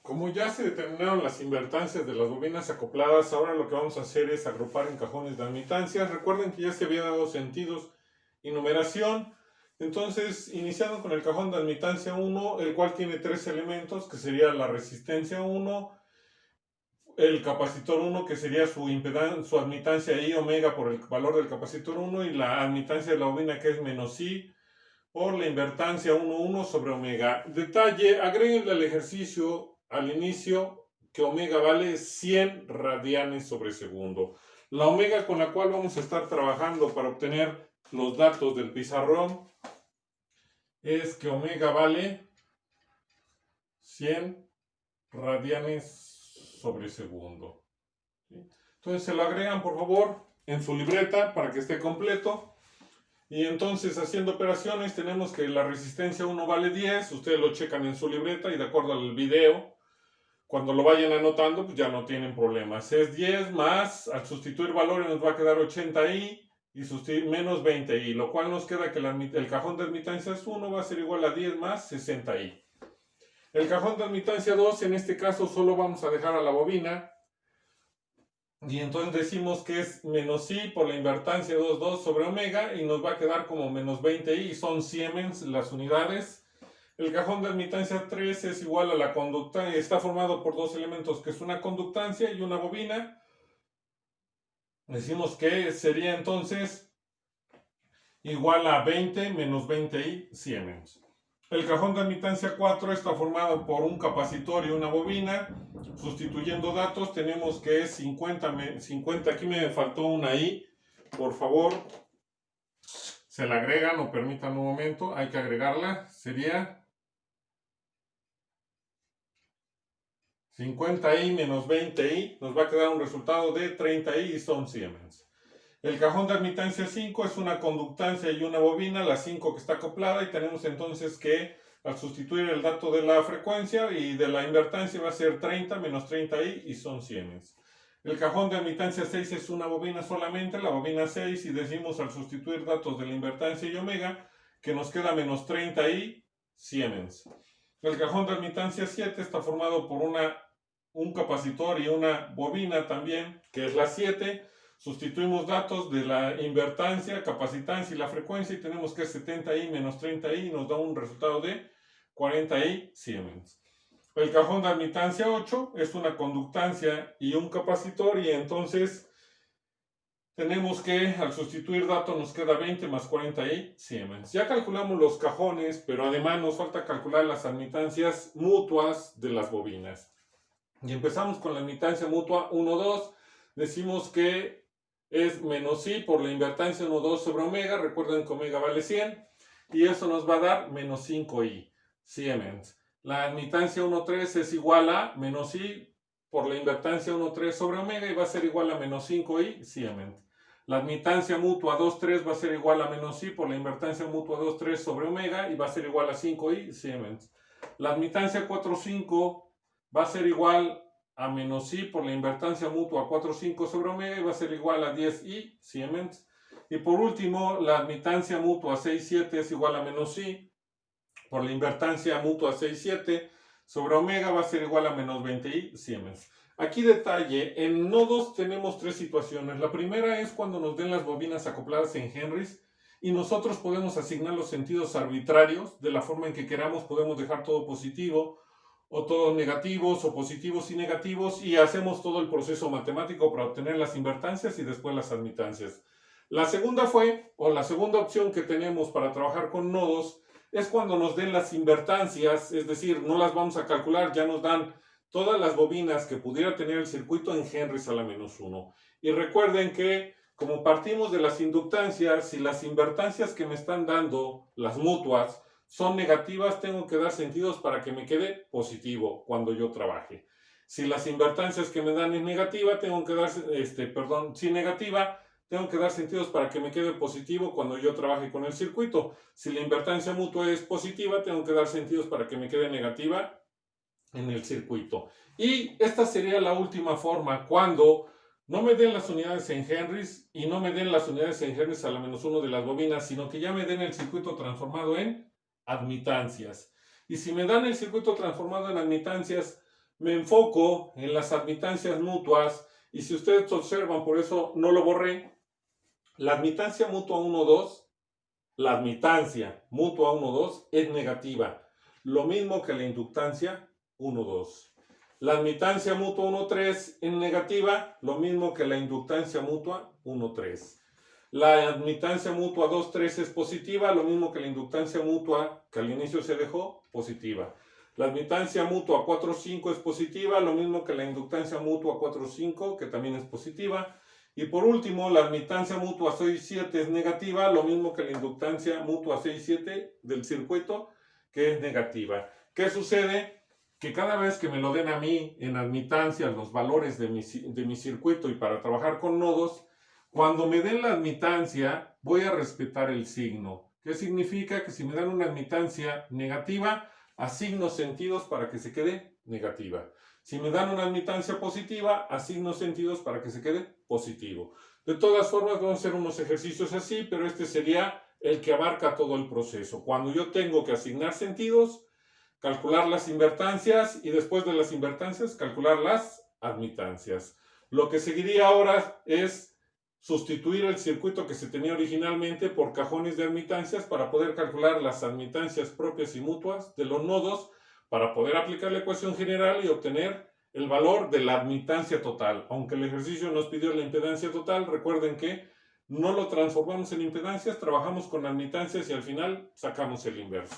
Como ya se determinaron las invertancias de las bobinas acopladas, ahora lo que vamos a hacer es agrupar en cajones de admitancias. Recuerden que ya se había dado sentidos y numeración. Entonces, iniciando con el cajón de admitancia 1, el cual tiene tres elementos, que sería la resistencia 1, el capacitor 1, que sería su admitancia I omega por el valor del capacitor 1, y la admitancia de la bobina, que es menos I por la invertancia 1,1 sobre omega. Detalle, agréguenle al ejercicio al inicio que omega vale 100 radianes sobre segundo. La omega con la cual vamos a estar trabajando para obtener los datos del pizarrón es que omega vale 100 radianes sobre segundo. Entonces se lo agregan por favor en su libreta para que esté completo. Y entonces, haciendo operaciones, tenemos que la resistencia 1 vale 10. Ustedes lo checan en su libreta y de acuerdo al video, cuando lo vayan anotando, pues ya no tienen problemas. Es 10 más, al sustituir valores nos va a quedar 80i y menos 20i, lo cual nos queda que el cajón de admitancias 1 va a ser igual a 10 más 60i. El cajón de admitancia 2, en este caso, solo vamos a dejar a la bobina. Y entonces decimos que es menos i por la invertancia 2,2 sobre omega y nos va a quedar como menos 20i y son Siemens las unidades. El cajón de admitancia 3 es igual a la conductancia, está formado por dos elementos que es una conductancia y una bobina. Decimos que sería entonces igual a 20 menos 20i Siemens. El cajón de admitancia 4 está formado por un capacitor y una bobina. Sustituyendo datos tenemos que es 50, aquí me faltó una i, por favor se la agregan o permitan un momento, hay que agregarla, sería 50i menos 20i, nos va a quedar un resultado de 30i y son Siemens. El cajón de admitancia 5 es una conductancia y una bobina, la 5 que está acoplada, y tenemos entonces que al sustituir el dato de la frecuencia y de la invertancia va a ser 30 menos 30i y son Siemens. El cajón de admitancia 6 es una bobina solamente, la bobina 6, y decimos al sustituir datos de la invertancia y omega que nos queda menos 30i Siemens. El cajón de admitancia 7 está formado por un capacitor y una bobina también, que es la 7. Sustituimos datos de la invertancia, capacitancia y la frecuencia y tenemos que es 70i menos 30i y nos da un resultado de 40i Siemens. El cajón de admitancia 8 es una conductancia y un capacitor y entonces tenemos que al sustituir datos nos queda 20 más 40i Siemens. Ya calculamos los cajones, pero además nos falta calcular las admitancias mutuas de las bobinas. Y empezamos con la admitancia mutua 1,2. Decimos que es menos i por la invertancia 1,2 sobre omega. Recuerden que omega vale 100. Y eso nos va a dar menos 5i Siemens. La admitancia 1,3 es igual a menos i por la invertancia 1,3 sobre omega y va a ser igual a menos 5i Siemens. La admitancia mutua 2,3 va a ser igual a menos i por la invertancia mutua 2,3 sobre omega y va a ser igual a 5i Siemens. La admitancia 4,5 va a ser igual a menos i por la invertancia mutua 4,5 sobre omega y va a ser igual a 10i Siemens. Y por último, la admitancia mutua 6,7 es igual a menos i por la invertancia mutua 6,7 sobre omega va a ser igual a menos 20i Siemens. Aquí detalle, en nodos tenemos tres situaciones. La primera es cuando nos den las bobinas acopladas en Henrys y nosotros podemos asignar los sentidos arbitrarios de la forma en que queramos. Podemos dejar todo positivo o todos negativos o positivos y negativos y hacemos todo el proceso matemático para obtener las invertancias y después las admitancias. La segunda opción que tenemos para trabajar con nodos es cuando nos den las invertancias, es decir, no las vamos a calcular, ya nos dan todas las bobinas que pudiera tener el circuito en Henrys a la menos 1. Y recuerden que como partimos de las inductancias, si las invertancias que me están dando, las mutuas, son negativas, tengo que dar sentidos para que me quede positivo cuando yo trabaje. Si las invertancias que me dan es negativa, tengo que dar, si negativa, tengo que dar sentidos para que me quede positivo cuando yo trabaje con el circuito. Si la invertancia mutua es positiva, tengo que dar sentidos para que me quede negativa en el circuito. Y esta sería la última forma, cuando no me den las unidades en Henrys y no me den las unidades en Henrys a la menos 1 de las bobinas, sino que ya me den el circuito transformado en admitancias. Y si me dan el circuito transformado en admitancias, me enfoco en las admitancias mutuas y si ustedes observan, por eso no lo borré, la admitancia mutua 1,2, la admitancia mutua 1,2 es negativa, lo mismo que la inductancia 1,2. La admitancia mutua 1,3 es negativa, lo mismo que la inductancia mutua 1,3. La admitancia mutua 2,3 es positiva, lo mismo que la inductancia mutua que al inicio se dejó positiva. La admitancia mutua 4,5 es positiva, lo mismo que la inductancia mutua 4,5 que también es positiva. Y por último, la admitancia mutua 6,7 es negativa, lo mismo que la inductancia mutua 6,7 del circuito que es negativa. ¿Qué sucede? Que cada vez que me lo den a mí en admitancia los valores de mi circuito y para trabajar con nodos, cuando me den la admitancia voy a respetar el signo. ¿Qué significa? Que si me dan una admitancia negativa, asigno sentidos para que se quede negativa. Si me dan una admitancia positiva, asigno sentidos para que se quede positivo. De todas formas, vamos a hacer unos ejercicios así, pero este sería el que abarca todo el proceso. Cuando yo tengo que asignar sentidos, calcular las invertancias y después de las invertancias, calcular las admitancias. Lo que seguiría ahora es sustituir el circuito que se tenía originalmente por cajones de admitancias para poder calcular las admitancias propias y mutuas de los nodos para poder aplicar la ecuación general y obtener el valor de la admitancia total. Aunque el ejercicio nos pidió la impedancia total, recuerden que no lo transformamos en impedancias, trabajamos con admitancias y al final sacamos el inverso.